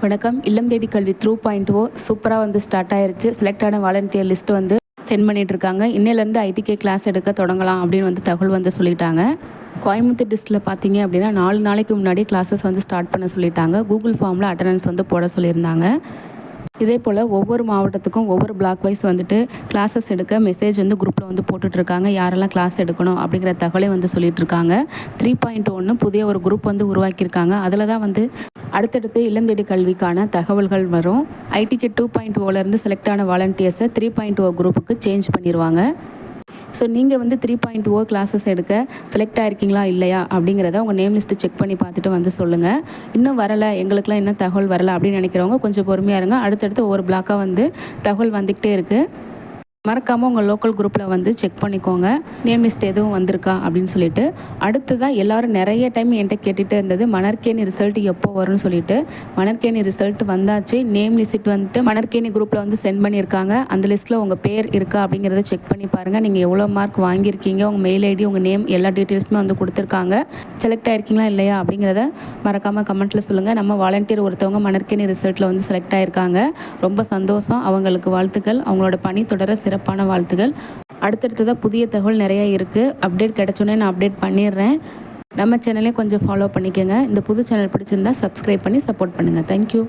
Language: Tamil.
வணக்கம். இல்லம் தேடி கல்வி 3.0 சூப்பராக வந்து ஸ்டார்ட் ஆயிருச்சு. செலக்ட் ஆன வாலண்டியர் லிஸ்ட் வந்து சென்ட் பண்ணிட்டு இருக்காங்க. இன்னையிலேருந்து ஐடிகே கிளாஸ் எடுக்க தொடங்கலாம் அப்படின்னு வந்து தகவல் வந்து சொல்லிட்டாங்க. கோயம்புத்தூர் டிஸ்ட்ரிக்டில் பார்த்தீங்க அப்படின்னா 4 நாளைக்கு முன்னாடி கிளாஸஸ் வந்து ஸ்டார்ட் பண்ண சொல்லிட்டாங்க. கூகுள் ஃபார்மில் அட்டண்டன்ஸ் வந்து போட சொல்லியிருந்தாங்க. இதே போல் ஒவ்வொரு மாவட்டத்துக்கும் ஒவ்வொரு பிளாக் வைஸ் வந்துட்டு கிளாஸஸ் எடுக்க மெசேஜ் வந்து குரூப்பில் வந்து போட்டுட்ருக்காங்க. யாரெல்லாம் கிளாஸ் எடுக்கணும் அப்படிங்கிற தகவலை வந்து சொல்லிட்டு இருக்காங்க. 3.1 புதிய ஒரு குரூப் வந்து உருவாக்கியிருக்காங்க. அதில் தான் வந்து அடுத்தடுத்து இல்லம் தேடி கல்விக்கான தகவல்கள் வரும். ஐடிகே 2.0லேருந்து செலக்ட் ஆன வாலண்டியர்ஸை 3.0 குரூப்புக்கு சேஞ்ச் பண்ணிடுவாங்க. ஸோ நீங்கள் வந்து 3.0 கிளாஸஸ் எடுக்க செலக்ட் ஆகிருக்கீங்களா இல்லையா அப்படிங்கிறத உங்கள் நேம் லிஸ்ட்டு செக் பண்ணி பார்த்துட்டு வந்து சொல்லுங்கள். இன்னும் வரலை, எங்களுக்குலாம் இன்னும் தகவல் வரலை அப்படின்னு நினைக்கிறவங்க கொஞ்சம் பொறுமையாக இருங்க. அடுத்தடுத்து ஒவ்வொரு பிளாக்காக வந்து தகவல் வந்துக்கிட்டே இருக்குது. மறக்காமல் உங்கள் லோக்கல் குரூப்பில் வந்து செக் பண்ணிக்கோங்க, நேம் லிஸ்ட் எதுவும் வந்திருக்கா அப்படின்னு சொல்லிட்டு. அடுத்ததான் எல்லோரும் நிறைய டைம் என்கிட்ட கேட்டுகிட்டே இருந்தது மணற்கேணி ரிசல்ட் எப்போ வரும்னு சொல்லிட்டு. மணற்கேணி ரிசல்ட் வந்தாச்சு. நேம் லிஸ்ட் வந்துட்டு மணற்கேணி குரூப்பில் வந்து சென்ட் பண்ணியிருக்காங்க. அந்த லிஸ்ட்டில் உங்கள் பேர் இருக்கா அப்படிங்கிறத செக் பண்ணி பாருங்கள். நீங்கள் எவ்வளோ மார்க் வாங்கியிருக்கீங்க, உங்கள் மெயில் ஐடி, உங்கள் நேம் எல்லா டீட்டெயில்ஸுமே வந்து கொடுத்துருக்காங்க. செலக்ட் ஆகிருக்கீங்களா இல்லையா அப்படிங்கிறத மறக்காமல் கமெண்ட்டில் சொல்லுங்கள். நம்ம வாலண்டியர் ஒருத்தவங்க மணற்கேணி ரிசல்ட்டில் வந்து செலக்ட் ஆகிருக்காங்க. ரொம்ப சந்தோஷம். அவங்களுக்கு வாழ்த்துக்கள். அவங்களோட பணி தொடர சிறப்பான வாழ்த்துக்கள். அடுத்தடுத்ததாக புதிய தகவல் நிறையா இருக்குது. அப்டேட் கிடைச்சோன்னே நான் அப்டேட் பண்ணிடுறேன். நம்ம சேனலையும் கொஞ்சம் ஃபாலோ பண்ணிக்கோங்க. இந்த புது சேனல் பிடிச்சிருந்தா சப்ஸ்கிரைப் பண்ணி சப்போர்ட் பண்ணுங்கள். தேங்க்யூ.